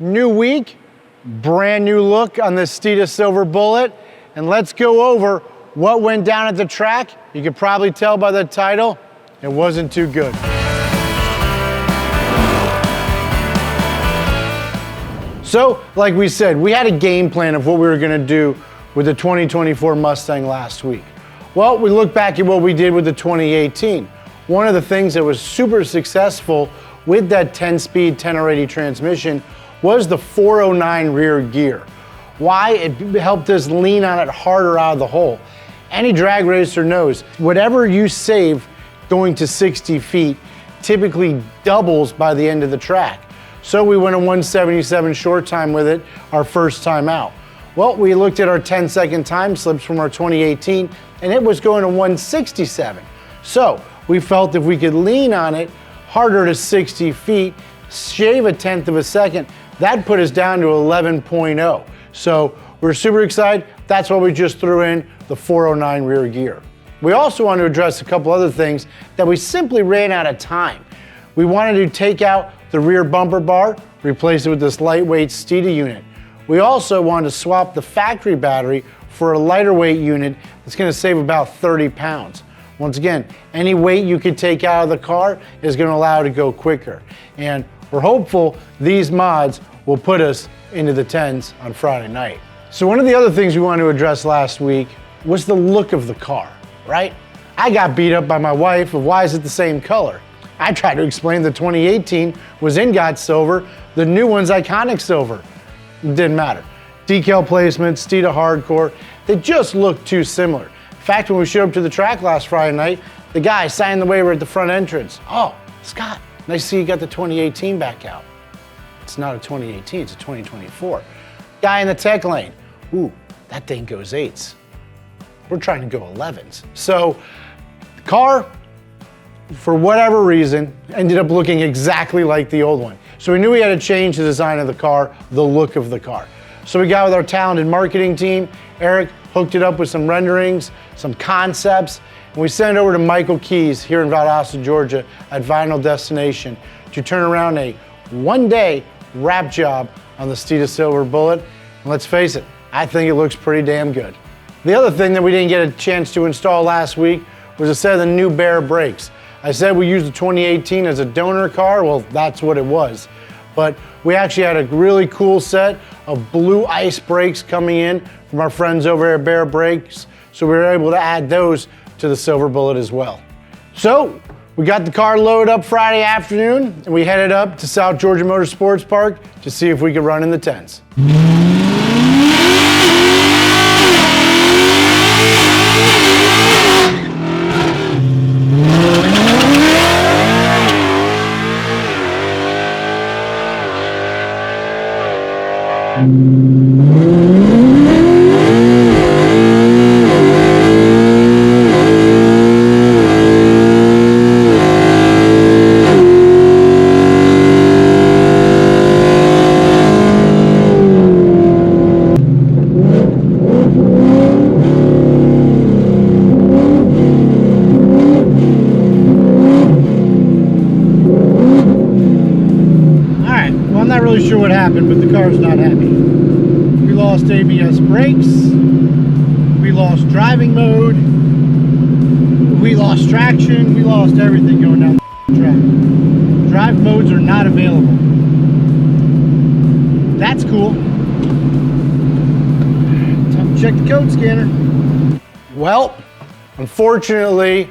new week, brand new look on this Steeda Silver Bullet, and let's go over what went down at the track. You could probably tell by the title, it wasn't too good. So, like we said, we had a game plan of what we were gonna do with the 2024 Mustang last week. Well, we look back at what we did with the 2018. One of the things that was super successful with that 10-speed 1080 transmission was the 409 rear gear. Why? It helped us lean on it harder out of the hole. Any drag racer knows, whatever you save going to 60 feet typically doubles by the end of the track. So we went a 177 short time with it our first time out. Well, we looked at our 10-second time slips from our 2018 and it was going to 167. So we felt if we could lean on it harder to 60 feet, shave a tenth of a second, that put us down to 11.0. So we're super excited. That's why we just threw in the 409 rear gear. We also want to address a couple other things that we simply ran out of time. We wanted to take out the rear bumper bar, replace it with this lightweight Steeda unit. We also wanted to swap the factory battery for a lighter weight unit that's going to save about 30 pounds. Once again, any weight you could take out of the car is going to allow it to go quicker. And we're hopeful these mods will put us into the 10s on Friday night. So one of the other things we wanted to address last week was the look of the car, right? I got beat up by my wife of why is it the same color? I tried to explain the 2018 was ingot silver, the new one's iconic silver. It didn't matter. Decal placement, Steeda hardcore, they just look too similar. In fact, when we showed up to the track last Friday night, the guy signed the waiver at the front entrance. Oh, Scott, nice to see you got the 2018 back out. It's not a 2018, it's a 2024. Guy in the tech lane, ooh, that thing goes 8s. We're trying to go 11s. So, the car, for whatever reason, ended up looking exactly like the old one. So we knew we had to change the design of the car, the look of the car. So we got with our talented marketing team. Eric hooked it up with some renderings, some concepts, and we sent it over to Michael Keys here in Valdosta, Georgia at Vinyl Destination to turn around a one-day wrap job on the Steeda Silver Bullet. And let's face it, I think it looks pretty damn good. The other thing that we didn't get a chance to install last week was a set of the new Bear brakes. I said we used the 2018 as a donor car, well, that's what it was. But we actually had a really cool set of blue ice brakes coming in from our friends over at Bear Brakes, so we were able to add those to the Silver Bullet as well. So, we got the car loaded up Friday afternoon, and we headed up to South Georgia Motorsports Park to see if we could run in the 10s. I'm not really sure what happened, but the car's not happy. We lost ABS brakes, we lost driving mode, we lost traction, we lost everything going down the track. Drive modes are not available. That's cool. Time to check the code scanner. Well, unfortunately,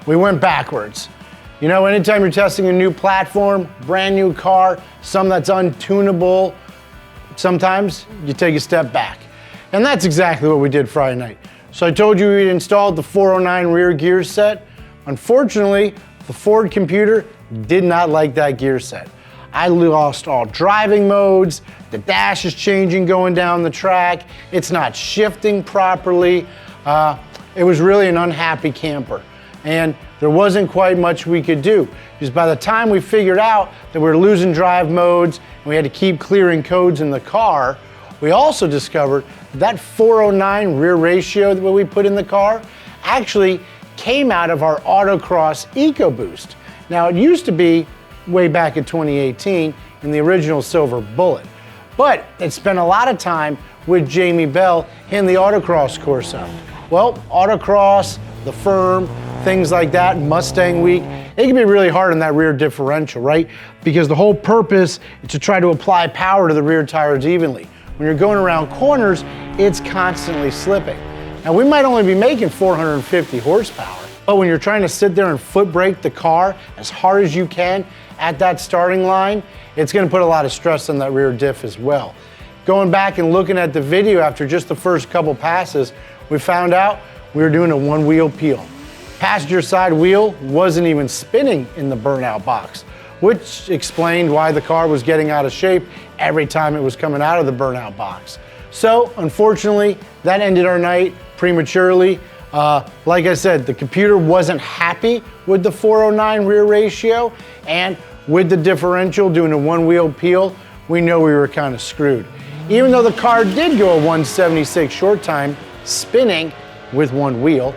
we went backwards. You know, anytime you're testing a new platform, brand new car, some that's untunable, sometimes you take a step back. And that's exactly what we did Friday night. So I told you we'd installed the 409 rear gear set. Unfortunately, the Ford computer did not like that gear set. I lost all driving modes, the dash is changing going down the track, it's not shifting properly. It was really an unhappy camper. And there wasn't quite much we could do, because by the time we figured out that we were losing drive modes and we had to keep clearing codes in the car, we also discovered that 409 rear ratio that we put in the car actually came out of our Autocross EcoBoost. Now, it used to be way back in 2018 in the original Silver Bullet. but it spent a lot of time with Jamie Bell in the autocross Corso. Well, autocross, the firm, things like that, Mustang week, it can be really hard on that rear differential, right? Because the whole purpose is to try to apply power to the rear tires evenly. When you're going around corners, it's constantly slipping. Now we might only be making 450 horsepower, but when you're trying to sit there and foot brake the car as hard as you can at that starting line, it's gonna put a lot of stress on that rear diff as well. Going back and looking at the video after just the first couple passes, we found out we were doing a one wheel peel. Passenger side wheel wasn't even spinning in the burnout box, which explained why the car was getting out of shape every time it was coming out of the burnout box. So unfortunately, that ended our night prematurely. Like I said, the computer wasn't happy with the 409 rear ratio, and with the differential doing a one wheel peel, we know we were kind of screwed. Even though the car did go a 176 short time spinning with one wheel,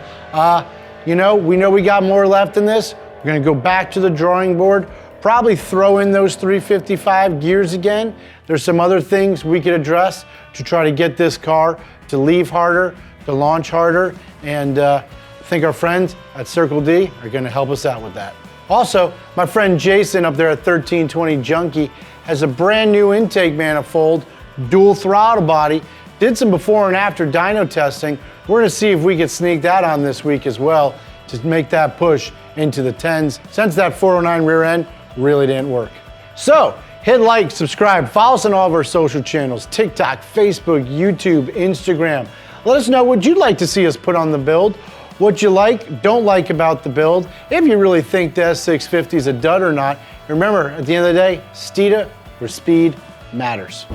we know we got more left in this. We're gonna go back to the drawing board, probably throw in those 355 gears again. There's some other things we could address to try to get this car to leave harder, to launch harder, and I think our friends at Circle D are gonna help us out with that. Also, my friend Jason up there at 1320 Junkie has a brand new intake manifold, dual throttle body, did some before and after dyno testing. We're gonna see if we can sneak that on this week as well to make that push into the 10s, since that 409 rear end really didn't work. So, hit like, subscribe, follow us on all of our social channels, TikTok, Facebook, YouTube, Instagram. Let us know what you'd like to see us put on the build, what you like, don't like about the build, if you really think the S650 is a dud or not. Remember, at the end of the day, Steeda, where speed matters.